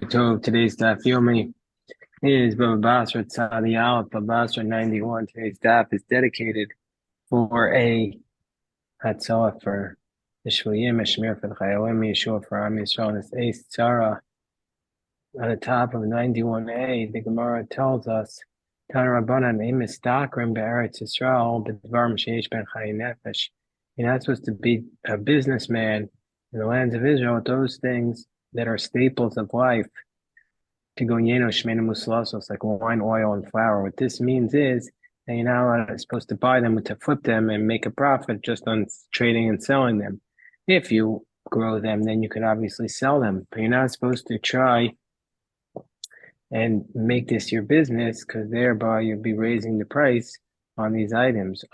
Tov. Today's daf yomi is Bava Basra Tzadi Aleph. Bava Basra 91. Today's daf is dedicated for a Hatzalah for the Shvuyim, a Shemir for the Chayalim, Yeshua for Am Yisrael, and it's Ace Tzara. On the top of 91a, the Gemara tells us, Tan Rabbanan Emes Dakrim Be'eretz Yisrael B'dvar M'sheish Ben Chayin Nefesh. You're not supposed to be a businessman in the lands of Israel with those things that are staples of life to go yeno shmena muslasos, like wine, oil, and flour. What this means is that you're not supposed to buy them to flip them and make a profit just on trading and selling them. If you grow them, then you can obviously sell them, but you're not supposed to try and make this your business, because thereby you'll be raising the price on these items.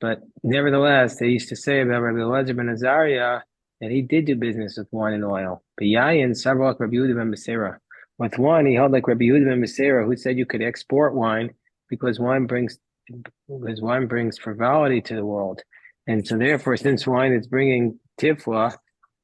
But nevertheless, they used to say about Rabbi Elazar ben Azariah that he did do business with wine and oil. But Yayin several like Rabbi Yehuda ben Beseira. With one, he held like Rabbi Yehuda ben Beseira, who said you could export wine because wine brings frivolity to the world. And so therefore, since wine is bringing tifla,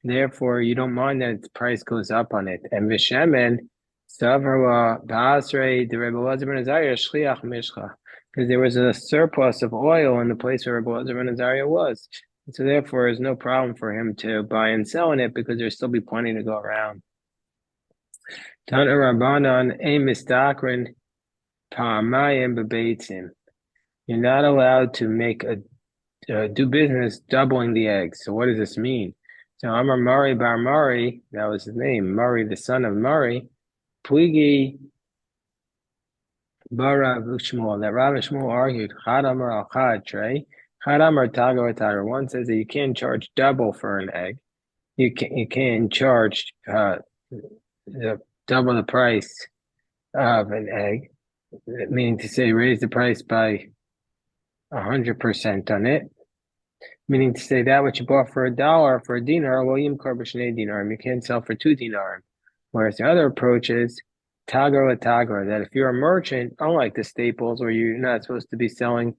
therefore you don't mind that its price goes up on it. And Vishemen, Savra Basra, the Rabbi Elazar ben Azariah, Shliach Mishcha, because there was a surplus of oil in the place where Rabbi Elazar ben Azariah was. And so therefore, there's no problem for him to buy and sell in it because there'll still be plenty to go around. Tana Rabbanan, a mistakrin pa'amayim bebeitzim. You're not allowed to make do business doubling the eggs. So what does this mean? So Amar Mari bar Mari, that was his name, Mari, the son of Mari, Puigi Bara Shmuel, that Rav Shmuel argued, Chad Amar al Chad, Trey. Chad Amar Tago Tagar. One says that you can't charge double for an egg. You can charge double the price of an egg, meaning to say raise the price by 100% on it. Meaning to say that what you bought for $1 for a dinar, well, you can't sell for 2 dinar. Whereas the other approach is tagar tagar, that if you're a merchant, unlike the staples where you're not supposed to be selling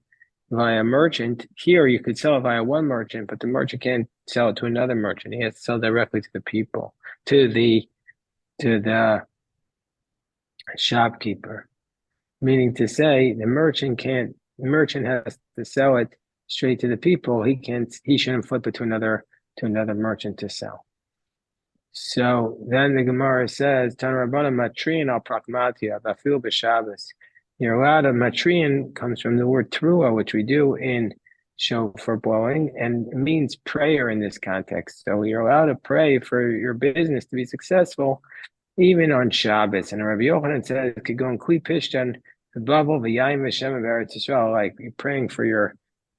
via merchant, here you could sell it via one merchant, but the merchant can't sell it to another merchant. He has to sell directly to the people, to the shopkeeper. Meaning to say the merchant has to sell it straight to the people. He shouldn't flip it to another merchant to sell. So then the Gemara says, Tan Rabbana Matrian al Prakmatia, Bafil B'Shabbos. You're allowed a Matrian comes from the word Trua, which we do in shofar blowing, and it means prayer in this context. So you're allowed to pray for your business to be successful, even on Shabbos. And Rabbi Yochanan says it could go in Kli Pishtan, the bubble, the Yayim Hashem of Eretz Yisrael, like you're praying for your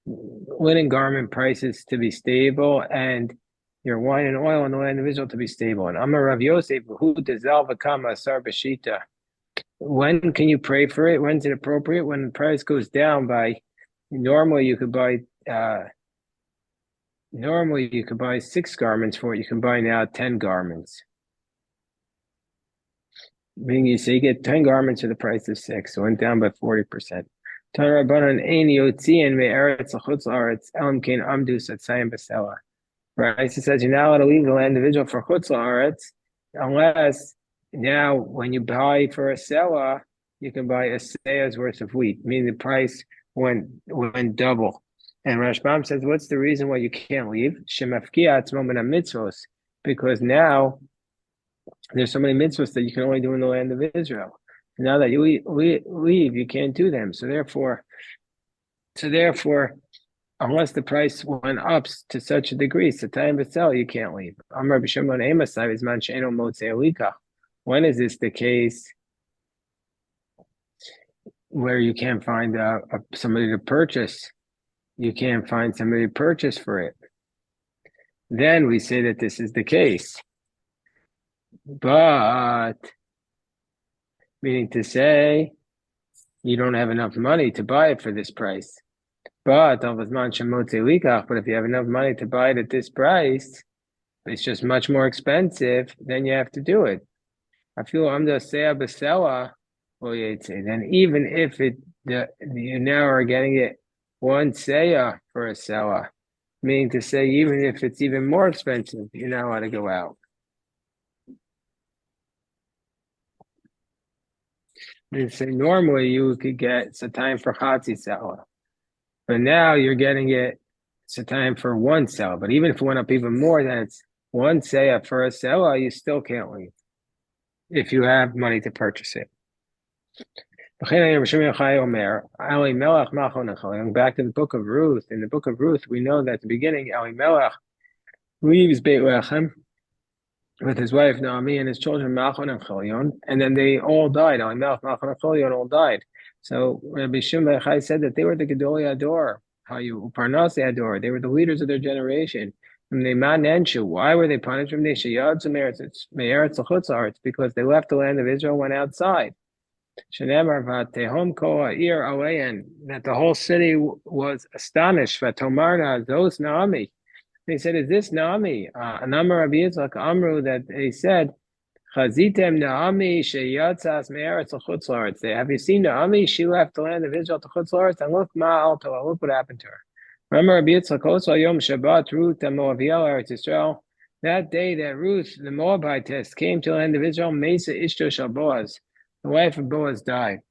linen garment prices to be stable and your wine and oil in the land of Israel to be stable. And Amar Rav Yosef, who does Kama Sar Bashita? When can you pray for it? When's it appropriate? When the price goes down by normally you could buy 6 garments for it. You can buy now 10 garments. Meaning you say you get 10 garments for the price of 6, so it went down by 40%. Right, it says you're not allowed to leave the land of Israel for chutz la'aretz, unless now when you buy for a selah, you can buy a seah's worth of wheat, meaning the price went double. And Rashbam says, what's the reason why you can't leave? Shemafkiat moment of mitzvos, because now there's so many mitzvahs that you can only do in the land of Israel. Now that you leave, you can't do them. So therefore, unless the price went up to such a degree, Satayim B'Sel, you can't leave. When is this the case where you can't find somebody to purchase? You can't find somebody to purchase for it. Then we say that this is the case. But, meaning to say, you don't have enough money to buy it for this price. But if you have enough money to buy it at this price, it's just much more expensive, then you have to do it. I feel then even if you now are getting it one seah for a selah, meaning to say, even if it's even more expensive, you're not allowed to go out. They say normally you could get it's a time for Chatzi Sela, but now you're getting it's a time for one Sela. But even if it went up even more, then it's one Sela for a Sela, you still can't leave if you have money to purchase it. Back to the book of Ruth. In the book of Ruth, we know that at the beginning, Elimelech leaves Beit Lechem with his wife Naomi and his children Malchon and Chilion, and then they all died. Elimelech, Malchon, and Chilion all died. So Rabbi Shimon Bar Yochai said that they were the Gedolei Ador, Parnasei Ador. They were the leaders of their generation. Why were they punished? It's because they left the land of Israel, went outside. That the whole city was astonished. Those Naomi. They said, "Is this Naomi?" Anamar Rabbi Yitzchak Amru, that they said, "Chazitem Naomi sheyatzas me'eretz l'chutz la'aretz." Have you seen Naomi? She left the land of Israel to chutz la'aretz, and look ma'alto, look what happened to her. Remember Rabbi Yitzchak also Yom Shabbat Ruth the Moabiyah Eretz Yisrael. That day that Ruth the Moabitess came to the land of Israel, Mesa Ishto Shel Boaz, the wife of Boaz, died.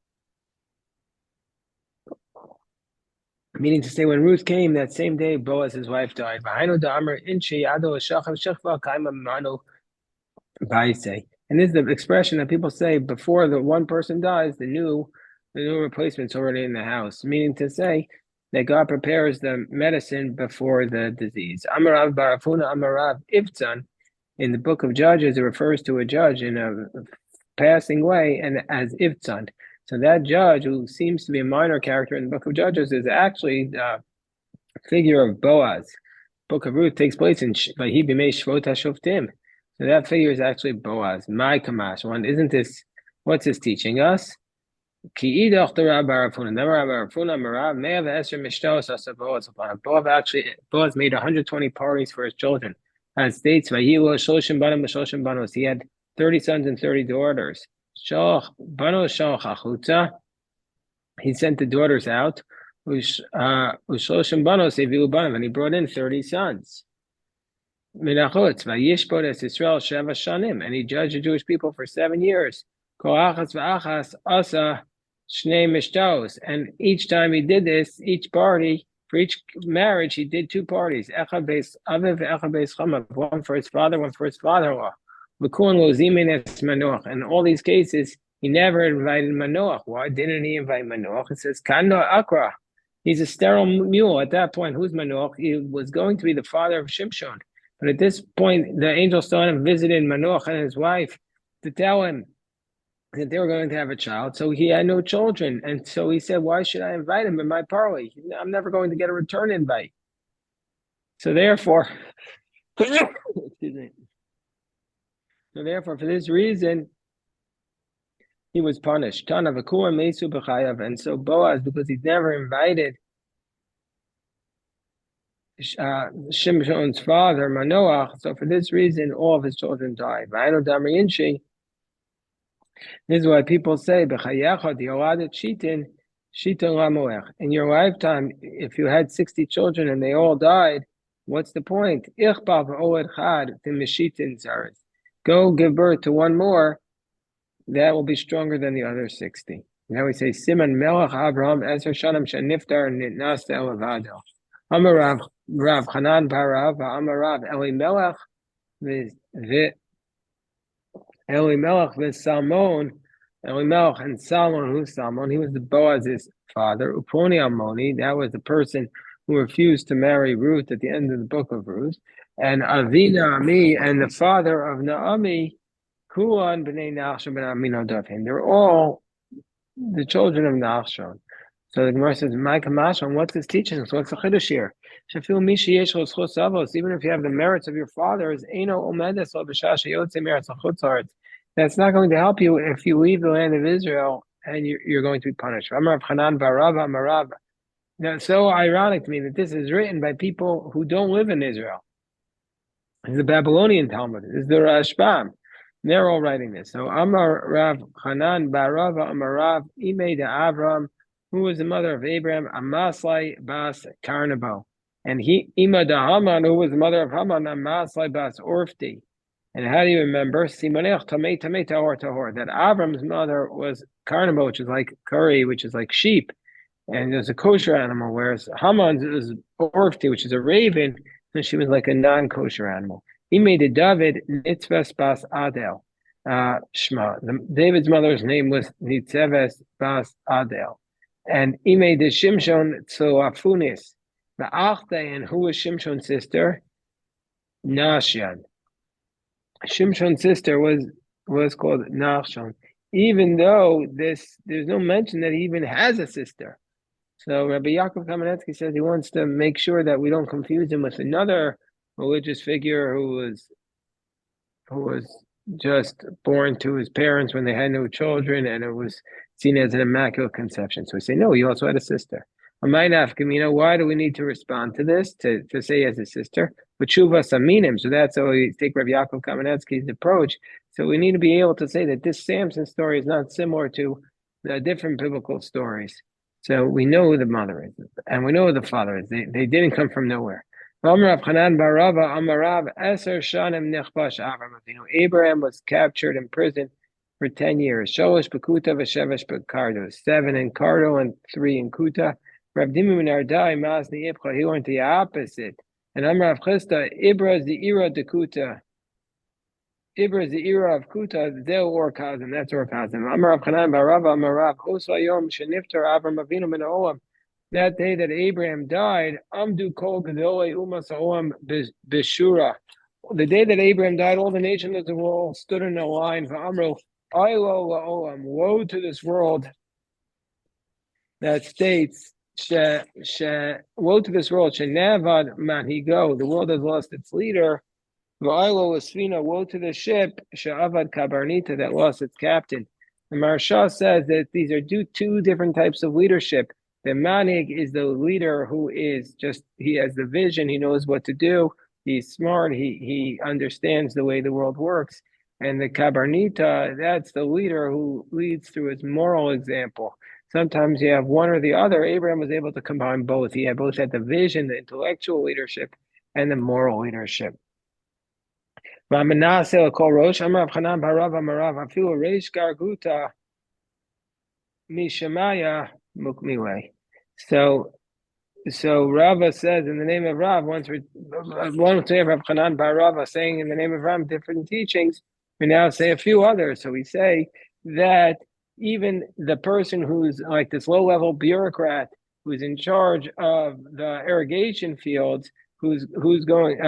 Meaning to say, when Ruth came that same day, Boaz, his wife, died. And this is the expression that people say before the one person dies, the new replacement's already in the house. Meaning to say that God prepares the medicine before the disease. Amarav Barafuna Amarav Ivtzan. In the book of Judges, it refers to a judge in a passing way and as Ivtzan. So that judge, who seems to be a minor character in the book of Judges, is actually the figure of Boaz. Book of Ruth takes place in Vahi B'mei Shvot HaShoftim. So that figure is actually Boaz. My Kamash. Isn't this, what's this teaching us? Boaz made 120 parties for his children. As states, he had 30 sons and 30 daughters. He sent the daughters out, and he brought in 30 sons. And he judged the Jewish people for 7 years. And each time he did this, each party, for each marriage, he did 2 parties. One for his father, one for his father-in-law. In all these cases, he never invited Manoach. Why didn't he invite Manoach? It says, Kanda Akra. He's a sterile mule. At that point, who's Manoach? He was going to be the father of Shimshon. But at this point, the angel saw him visited Manoach and his wife to tell him that they were going to have a child. So he had no children. And so he said, why should I invite him in my parley? I'm never going to get a return invite. So therefore, excuse me. So therefore, for this reason, he was punished. And so Boaz, because he's never invited Shimshon's father, Manoach, so for this reason, all of his children died. This is why people say, in your lifetime, if you had 60 children and they all died, what's the point? Go give birth to one more, that will be stronger than the other 60. Now we say, Siman Melech Abraham Ezer Shanam Shaniftar Nitnas Elavado. Amarav Rav Hanan Barav, Amarav Elimelech, Elimelech Salmon, Elimelech and Salmon, who's Salmon? He was the Boaz's father. Uponi Almoni, that was the person who refused to marry Ruth at the end of the book of Ruth. And Avina Ami, and the father of Naomi, Kulan B'nai Nachshon Ben Aminodavim. They're all the children of Nachshon. So the Gemara says, "My Kamashon, what's this teaching us? What's the chiddush here? Even if you have the merits of your fathers, that's not going to help you if you leave the land of Israel and you're going to be punished." Now, it's so ironic to me that this is written by people who don't live in Israel. It's the Babylonian Talmud. It's the Rashbam. They're all writing this. So Amar Rav Hanan Barava Amar Rav Ime de Avram, who was the mother of Abraham, Amaslai Bas Karnabo. And he Ima da Haman, who was the mother of Haman, Amaslai Bas Orfti. And how do you remember? Simonech Tamei Tamei Tahor Tahor. That Avram's mother was Karnamo, which is like curry, which is like sheep, and it was a kosher animal, whereas Haman's is Orfti, which is a raven, and she was like a non-kosher animal. He made a David Nitzves Bas Adel. Shema. David's mother's name was Nitzeves Bas Adel. And he made the Shimshon Tzoafunis. The Achte, and who was Shimshon's sister? Nashyan. Shimshon's sister was called Nachshon, even though there's no mention that he even has a sister. So Rabbi Yaakov Kamenetsky says he wants to make sure that we don't confuse him with another religious figure who was just born to his parents when they had no children, and it was seen as an immaculate conception. So we say, no, he also had a sister. Why do we need to respond to this, to say he has a sister? But Shuva Saminim, so that's how we take Rabbi Yaakov Kamenetsky's approach. So we need to be able to say that this Samson story is not similar to the different biblical stories. So we know who the mother is, and we know who the father is. They didn't come from nowhere. Abraham was captured in prison for 10 years. 7 in Kardo and 3 in Kuta. Rav Dimi ben Ardai, Masni Ibcha, he went the opposite. And Amrav Chisda, Ibra is the era de Kuta. Ibra is the era of Kuta, Zeu Orkazim, that's Orkazim. Amrav Chanan Barava, Amarav, Osayom, Sheniftar, Avram Avinu min Olam. That day that Abraham died, Amdu Kol Gedolei Umas Olam Bishura. The day that Abraham died, all the nations of the world stood in a line for Amro, Ailo Olam, woe to this world that states, woe to this world, Shenavad Manhigo, the world has lost its leader. V'ailo Asfina, woe to the ship, Sha'avad Kabarnita, that lost its captain. The Maharsha says that these are two different types of leadership. The manig is the leader who is he has the vision, he knows what to do, he's smart, he understands the way the world works. And the kabarnita, that's the leader who leads through his moral example. Sometimes you have one or the other. Abraham was able to combine both. He had both had the vision, the intellectual leadership, and the moral leadership. Mishamaya Mukmiwe. So Rava says in the name of Rav, once we say Rav Chanan Bar Rava saying in the name of Rav different teachings, we now say a few others. So we say that even the person who's like this low-level bureaucrat who's in charge of the irrigation fields, who's going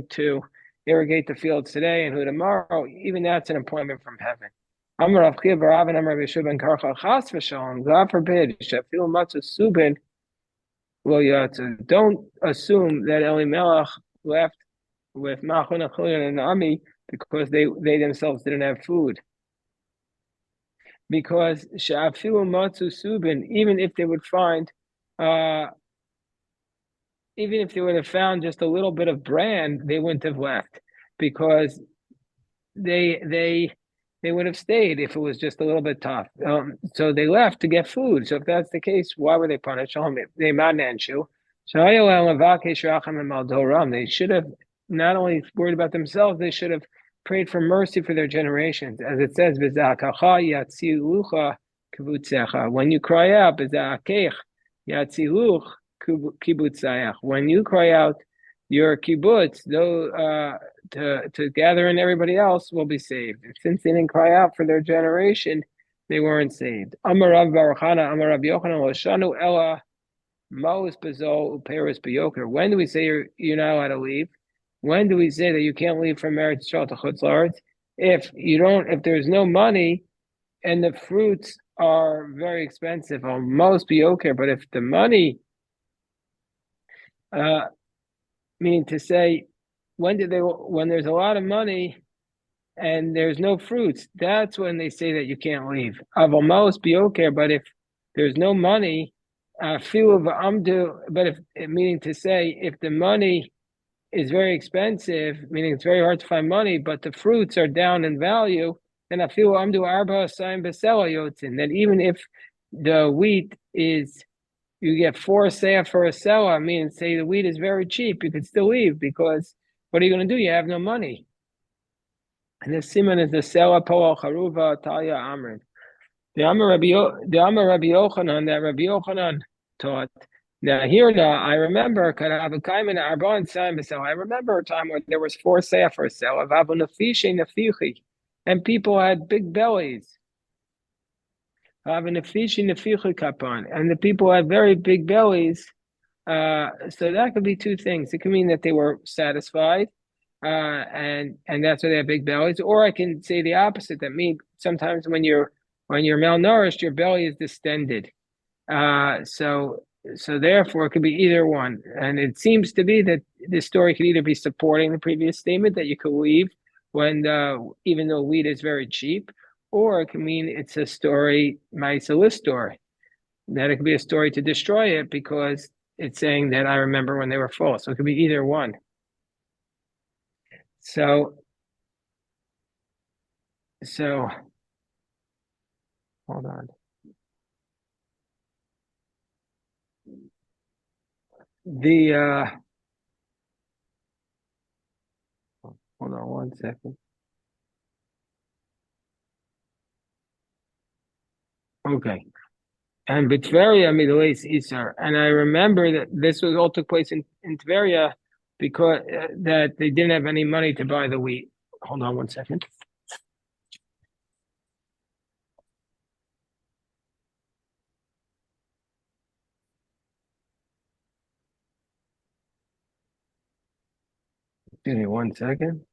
to irrigate the fields today and who tomorrow, even that's an appointment from heaven. God forbid, don't assume that Elimelech left with Machon and Ami because they themselves didn't have food. Because even if they would have found just a little bit of bran, they wouldn't have left because they would have stayed if it was just a little bit tough. So they left to get food. So if that's the case, why were they punished? They should have not only worried about themselves, they should have prayed for mercy for their generations. As it says, when you cry out, when you cry out, your kibbutz, though, to gather in everybody else will be saved. And since they didn't cry out for their generation, they weren't saved. Amarav Baruchana, Amarav Yochanan, Loshanu Ella, Maus Bezol, Uperis Beyoker. When do we say you're not allowed to leave? When do we say that you can't leave from Eretz Yisrael to Chutz La'aretz? If there's no money and the fruits are very expensive, or most Beyoker, but if the money, meaning to say, when there's a lot of money and there's no fruits, that's when they say that you can't leave. Avamos be okay, but if there's no money, but meaning to say, if the money is very expensive, meaning it's very hard to find money, but the fruits are down in value, then I feel amdu arba sign besela yotzin. That even if the wheat is you get 4 seah for a selah, I mean, say the wheat is very cheap, you could still leave because what are you going to do? You have no money. And the siman is the selah poal charuva talia amrin. The Amar Rabbi Yochanan, that Rabbi Yochanan taught. Now I remember I remember a time when there was 4 seah for a selah, and people had big bellies. And the people had very big bellies. So that could be two things. It could mean that they were satisfied, and that's why they have big bellies. Or I can say the opposite. That means sometimes when you're malnourished, your belly is distended. So therefore, it could be either one. And it seems to be that this story could either be supporting the previous statement that you could leave when even though wheat is very cheap, or it could mean it's a story, Maisalis story, that it could be a story to destroy it because it's saying that I remember when they were full. So it could be either one. So hold on. Hold on 1 second. Okay. And B'Tveria Middle-East Isar. And I remember that this was all took place in Tveria because that they didn't have any money to buy the wheat. Hold on 1 second. Give me 1 second.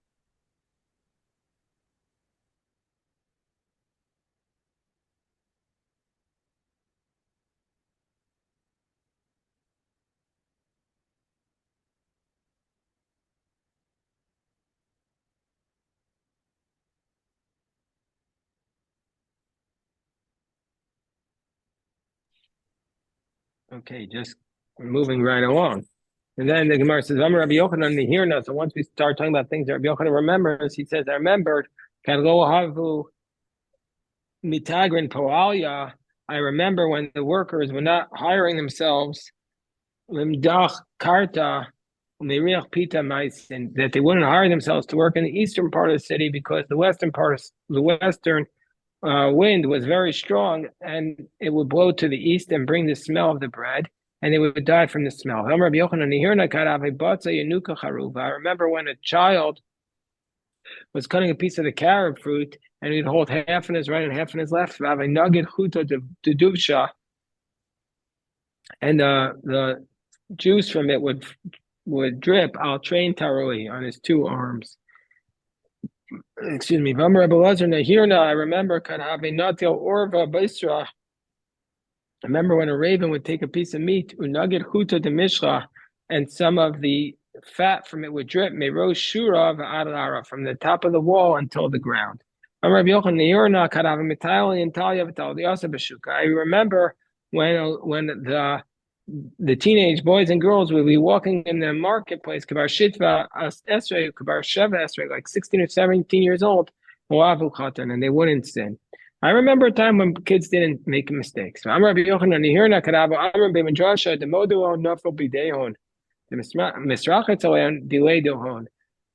Okay, just moving right along. And then the Gemara says, I'm Rabbi Yochanan here now. So once we start talking about things that Rabbi Yochanan remembers, he says, I remembered, Havu Mitagrin Poalia. I remember when the workers were not hiring themselves, Limdach Karta, Pita Maisin, that they wouldn't hire themselves to work in the eastern part of the city because the western wind was very strong and it would blow to the east and bring the smell of the bread, and they would die from the smell. I remember when a child was cutting a piece of the carob fruit and he'd hold half in his right and half in his left, and the juice from it would drip al train taroi on his two arms. Excuse me. I remember Orva Basra. I remember when a raven would take a piece of meat, unagid chuta de mishra, and some of the fat from it would drip, merosh shura v'adara, from the top of the wall until the ground. I remember when the teenage boys and girls would be walking in the marketplace, like 16 or 17 years old, and they wouldn't sin. I remember a time when kids didn't make mistakes. I'm Rabbi Yochanan,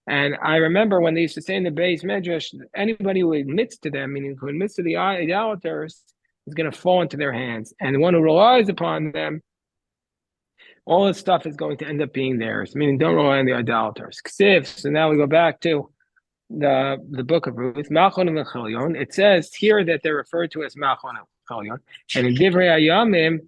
and I remember when they used to say in the Beis Medrash, anybody who admits to them, meaning who admits to the idolaters, is going to fall into their hands. And the one who relies upon them, all this stuff is going to end up being theirs, meaning don't rely on the idolaters. So now we go back to the book of Ruth, Machon and Chalion. It says here that they're referred to as Machon and Chalion. And in Divrei Hayamim,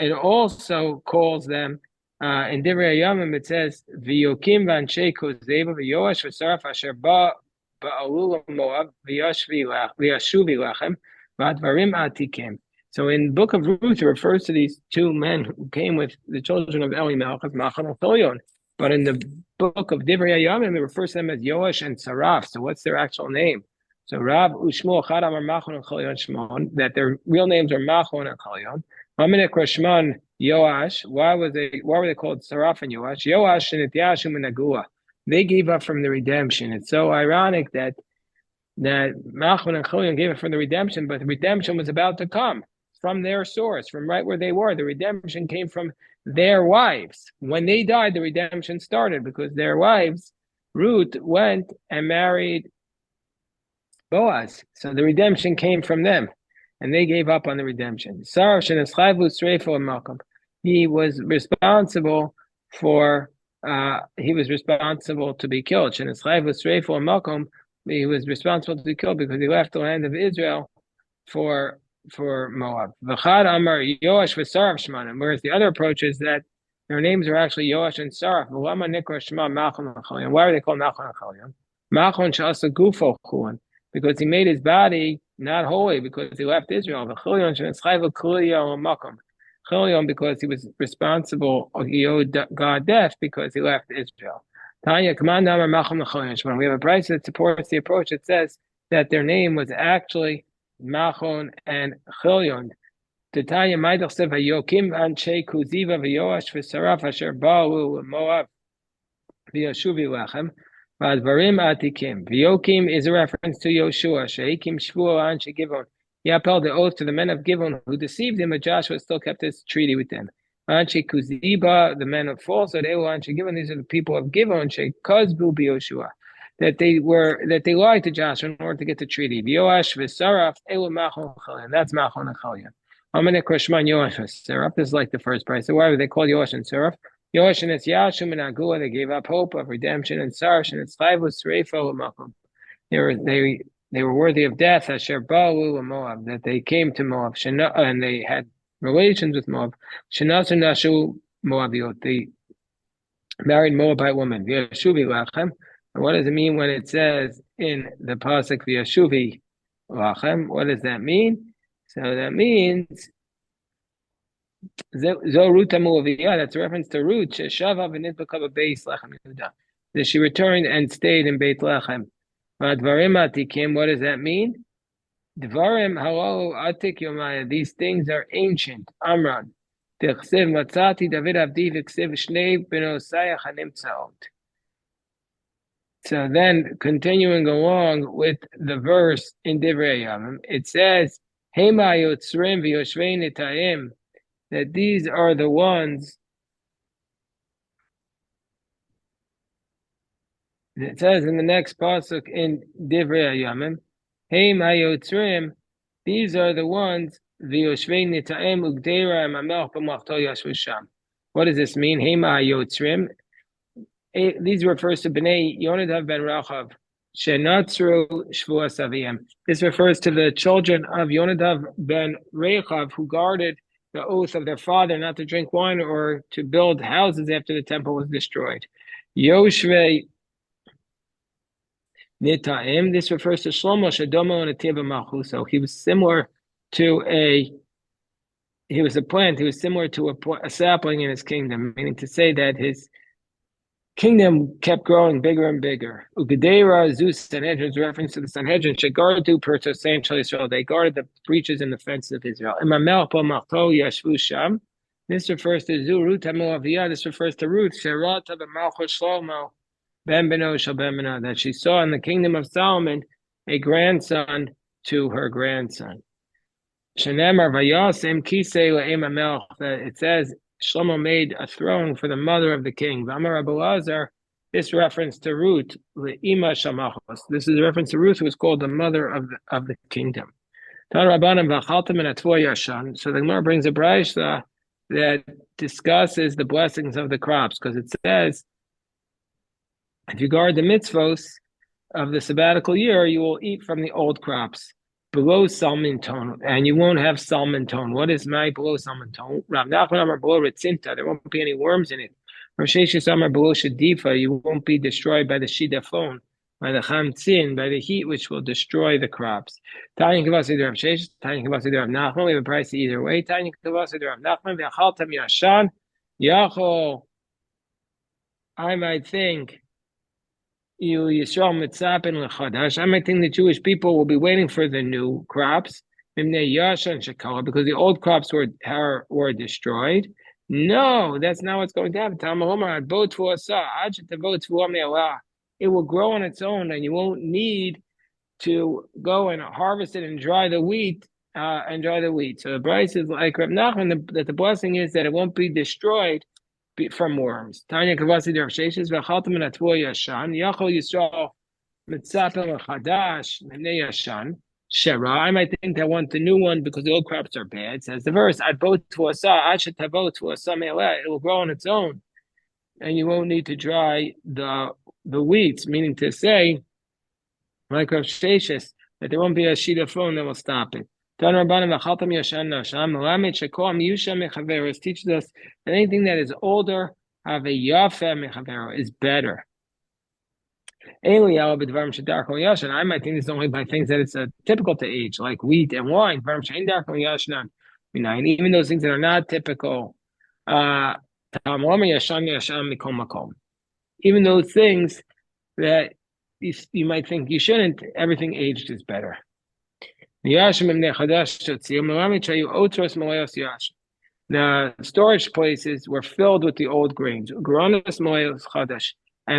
it also calls them, in Divrei Hayamim, it says, V'yokim v'anshei kozeva v'yoash v'saraf asher ba'alul Moab v'yashuvi lachem v'advarim atikim. So in Book of Ruth, it refers to these two men who came with the children of Elimelech as Machon and Chalion. But in the book of Divrei Hayamim, it refers to them as Yoash and Saraf. So what's their actual name? So Rav Ushmuel Chadam are Machon and Chalion Shmon, that their real names are Machon and Chalion. Aminek Rashman Yoash. Why were they called Saraf and Yoash? Yoash and Ityashim and Nagua. They gave up from the redemption. It's so ironic that Machon and Chalion gave up from the redemption, but the redemption was about to come. from their source, from right where they were. The redemption came from their wives. When they died, the redemption started because their wives, Ruth, went and married Boaz. So the redemption came from them, and they gave up on the redemption. He was responsible for he was responsible to be killed. He was responsible to be killed because he left the land of Israel for Moab. Whereas the other approach is that their names are actually Yoash and Saraf. And why are they called Machon and Chalion? Because he made his body not holy because he left Israel. Because he was responsible, he owed God death because he left Israel. We have a price that supports the approach. It says that their name was actually Machon and Chilion. Tanya Maidach said, "Vayokim anshe Kuziva v'Yoash v'Saraf asher ba'u Moab v'Yashuvi lechem v'advarim atikim." V'Yokim is a reference to Yoshua. Shehikim shvuah anshe Givon. He upheld the oath to the men of Givon who deceived him, but Joshua still kept his treaty with them. Anshe Kuziba, the men of falsehood. Ewu anshe Givon. These are the people of Givon. Shekazbu b'Yoshua. That they lied to Joshua in order to get the treaty. V'Yoash v'Saraf elu Machon Chilion. That's Machon and Chilion. This is like the first price. So why were they called Yoash and Saraf? Yoash and its Yashum and Agua, they gave up hope of redemption, and Saraf and its Chayvus Reifo Makom. They were worthy of death, Asher Ba'u Moab, that they came to Moab, and they had relations with Moab. Shanasu Nashu Moabiot, they married Moabite women. V'Yashuvi Lachem. And what does it mean when it says in the pasuk V'Yashuvi Lachem? What does that mean? So that means that's a reference to Ruth. That she returned and stayed in Beit Lechem. What does that mean? Dvarim halo atik yomaya. These things are ancient. Amran. Tichsev matzati David avdi v'ksev shnei benosayach hanimtzaot. So then, continuing along with the verse in Divrei Yamim, it says, Hema yotzrim v'yoshvei nitayim, that these are the ones, it says in the next pasuk in Divrei Yamim, Hema yotzrim, these are the ones, v'yoshvei nitayim ugdeira amelch b'machto yashvu sham. What does this mean? Hema yotzrim. These refers to Bnei Yonadav ben Rachav. Shenatzru Shvuas Aviyam. This refers to the children of Yonadav ben Rechav who guarded the oath of their father not to drink wine or to build houses after the temple was destroyed. Yoshvei Nitaim. This refers to Shlomo Shadomo and Ativa Malchuso. He was similar to a plant. He was similar to a sapling in his kingdom, meaning to say that his kingdom kept growing bigger and bigger. Ugedeira Zeus Sanhedrin's reference to the Sanhedrin. Shegardu Perto Sanchel Israel. They guarded the breaches and the fences of Israel. Imamel Pomachto Yashvu Sham. This refers to Zu Ruth Hamoaviyah. This refers to Ruth. Sherata b'Malchut Shlomo Ben Beno Shel Ben Beno. That she saw in the kingdom of Solomon a grandson to her grandson. Shenemar Vayasem Kisei Le'em Amelch. It says Shlomo made a throne for the mother of the king. V'amar Abu Lazar, this reference to Ruth, Le'ima Shamachos. This is a reference to Ruth, who was called the mother of the kingdom. So the Gemara brings a brayta that discusses the blessings of the crops, because it says, if you guard the mitzvos of the sabbatical year, you will eat from the old crops. Below salmon tone, and you won't have salmon tone. What is my below salmon tone? Rav Nachman Amar below Ritzinta, there won't be any worms in it. Rav Sheshes Amar below Shadifa, you won't be destroyed by the Shidafon, by the Chamtzin, by the heat which will destroy the crops. Tanya Kavasi Rav Sheshes, Tanya Kavasi Rav Nachman, we have a price either way. Tanya Kavasi Rav Nachman, V'achaltam Yashan, Yachol, I might think, I might think the Jewish people will be waiting for the new crops because the old crops were destroyed. No, that's not what's going to happen. It will grow on its own, and you won't need to go and harvest it and dry the wheat enjoy the wheat. So the Bryce is like Reb Nachman, that the blessing is that it won't be destroyed from worms. Tanya Kavasi Rav Sheshes v'chaltem and atvoy yashan yachol Yisrael mitzapel chadash mnei yashan shera. I might think I want the new one because the old crops are bad. Says the verse, "Ad bo tuasa ad shetavo tuasa me'eleh." It will grow on its own, and you won't need to dry the wheat. Meaning to say, like Rav Sheshes, that there won't be a sheet of foam that will stop it. Teaches us that anything that is older, have a yafa is better. I might think it's only by things that it's typical to age, like wheat and wine. And even those things that are not typical, even those things that you might think you shouldn't, everything aged is better. The storage places were filled with the old grains, and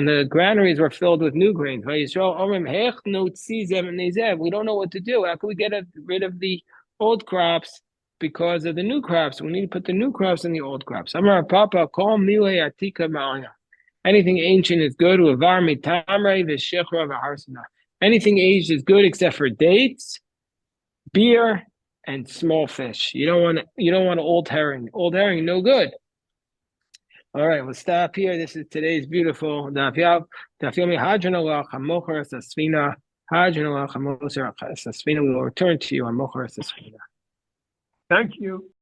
the granaries were filled with new grains. We don't know what to do. How can we get rid of the old crops because of the new crops? We need to put the new crops in the old crops. Anything ancient is good. Anything aged is good except for dates, beer, and small fish. You don't want old herring. Old herring, no good. All right, we'll stop here. This is today's beautiful daf yomi hadron alach hamocher sasfina hadron alach hamocher sasfina. We will return to you on mocher sasfina. Thank you.